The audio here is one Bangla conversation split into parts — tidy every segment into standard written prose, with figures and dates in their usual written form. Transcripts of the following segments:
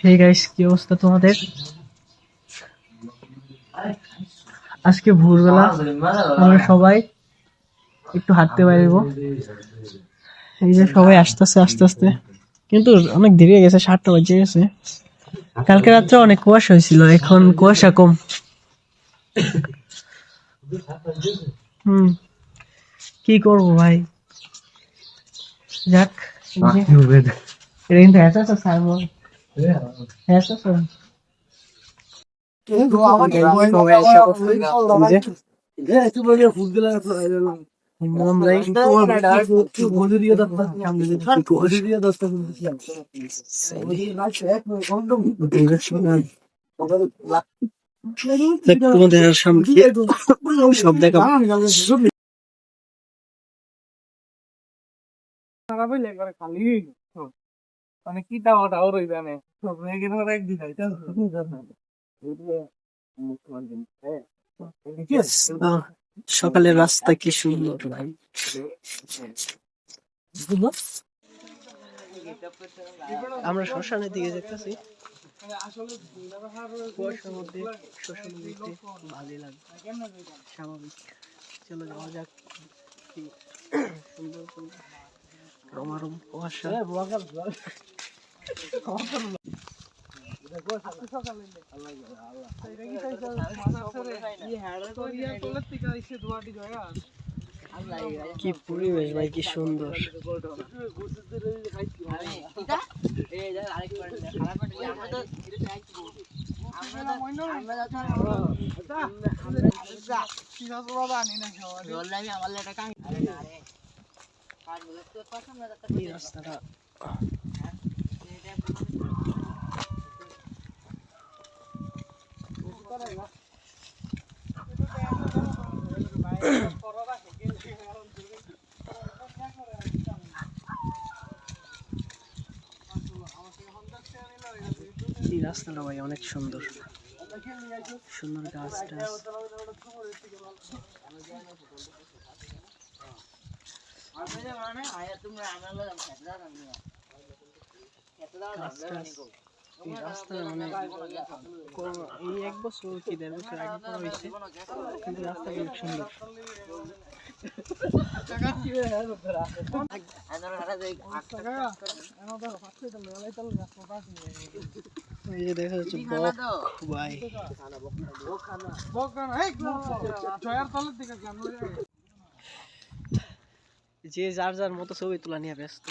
হে গাইস, কি অবস্থা তোমাদের? আজকে ভোরবেলা আমরা সবাই একটু হাঁটতে বাইরবো। এই যে সবাই আসতেছে আস্তে আস্তে, কিন্তু অনেক দেরি হয়ে গেছে, 7টা বাজে গেছে। কালকে রাত্রে অনেক কুয়াশা হয়েছিল, এখন কুয়াশা কম। হুম, কি করবো ভাই, যাক। এটা কিন্তু হ্যাঁ সাইমন, হ্যাঁ তোমাদের সামনে সব দেখা খালি মানে কি টাও রইবে না একদিন সকালের রাস্তা কি সুন্দর ভাই। আমরা শ্মশানের দিকে যেতেছি। কুয়াশার মধ্যে শ্মশানে যেতে ভালোই লাগবে, স্বাভাবিক। চলো যাওয়া যাক। কি সুন্দর সুন্দর রমারম কুয়াশা। কি পরিবেশ ভাই, কি সুন্দর। এই রাস্তাটা এই রাস্তাটা ভাই অনেক সুন্দর, সুন্দর গাছ টাছ। এই রাস্তা মানে এই 1 বছর কি 1.5 বছর আগে করা হয়েছে, কিন্তু রাস্তা অনেক সুন্দর। এই যে দেখা যাচ্ছে বক ভাই, যে যার যার মতো ছবি তোলা নিয়ে ব্যস্ত।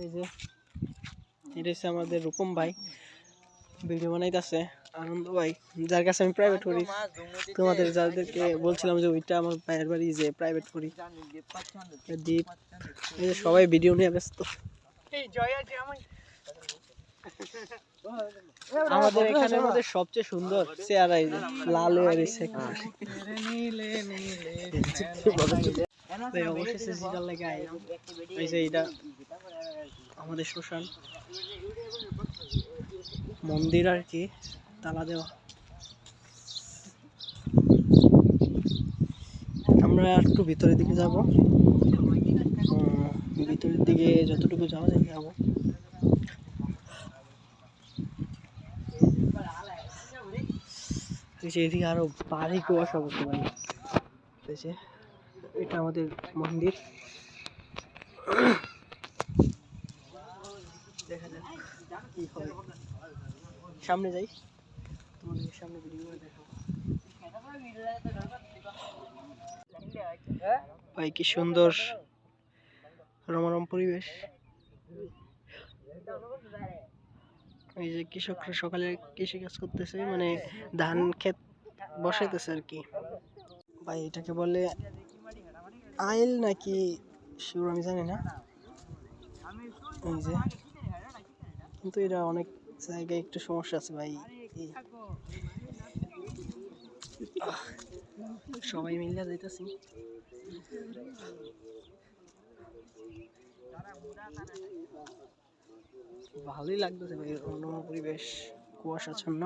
এই যে এটা হচ্ছে আমাদের রূপম ভাই, ভিডিও বানাইতেছে। আনন্দ ভাই, যার কাছে আমি প্রাইভেট করি, তোমাদের যাদেরকে বলছিলাম যে ওইটা আমার ভাইয়ের বাড়ি, যে প্রাইভেট করি। দীপ, এই যে সবাই ভিডিও নিয়ে ব্যস্ত। আমাদের এখানের মধ্যে সবচেয়ে সুন্দর চেহারা এই যে লাল হয়ে রয়েছে। অবশেষে যেটা লেগে আইলাম, এই যে এটা আমাদের শ্মশান মন্দির আর কি, তালা দেওয়া। আমরা একটু ভিতরের দিকে যাব, ভিতরের দিকে যতটুকু যাওয়া যায় যাবো। এদিকে আরো ভারী কুয়াশা করতে পারি। এটা আমাদের মন্দির, দেখা যাক কি হয়। সামনে যাই, তোমাদের সামনে ভিডিও করে দেখাবো। ভাই কি সুন্দর রমরম পরিবেশ। এই যে কৃষকরা সকালে কৃষি কাজ করতেছে, মানে ধান ক্ষেত বসাইতেছে আর কি। ভাই এটাকে বলে আইল নাকি শিওর আমি জানি না। এই যে, কিন্তু এটা অনেক জায়গায় একটু সমস্যা আছে ভাই। সবাই মিলে যাইতেছি। ভালোই লাগতেছে ভাই, অন্যরকম পরিবেশ, কুয়াশাচ্ছন্ন।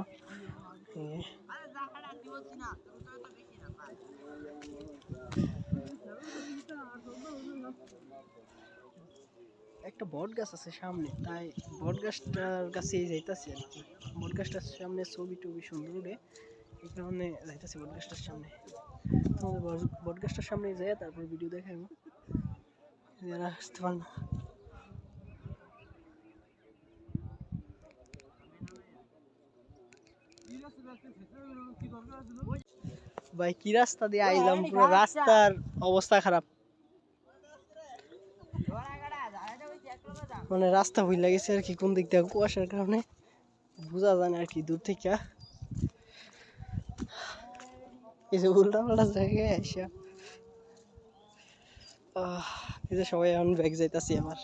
একটা বট গাছ আছে সামনে, তাই বট গাছটার কাছেই যাইতাছি আর কি। বট গাছটার সামনে ছবি টবি সুন্দর উঠে, এই কারণে যাইতাছি বট গাছটার সামনে। তোমাদের বট গাছটার সামনে যাই, তারপর ভিডিও দেখাবো, যারা আসতে পার না। ভাই কি রাস্তা দিয়ে আইলাম, পুরো রাস্তার অবস্থা খারাপ, মানে রাস্তা ভুল গেছে আর কি, কোন দিক থেকে কুয়াশার কারণে বোঝা যায় না আর কি দূর থেকে। এই যে উল্টা পাল্টা জায়গায় আইসা এই যে সবাই এখন ব্যাগ যাইতাছি আমার।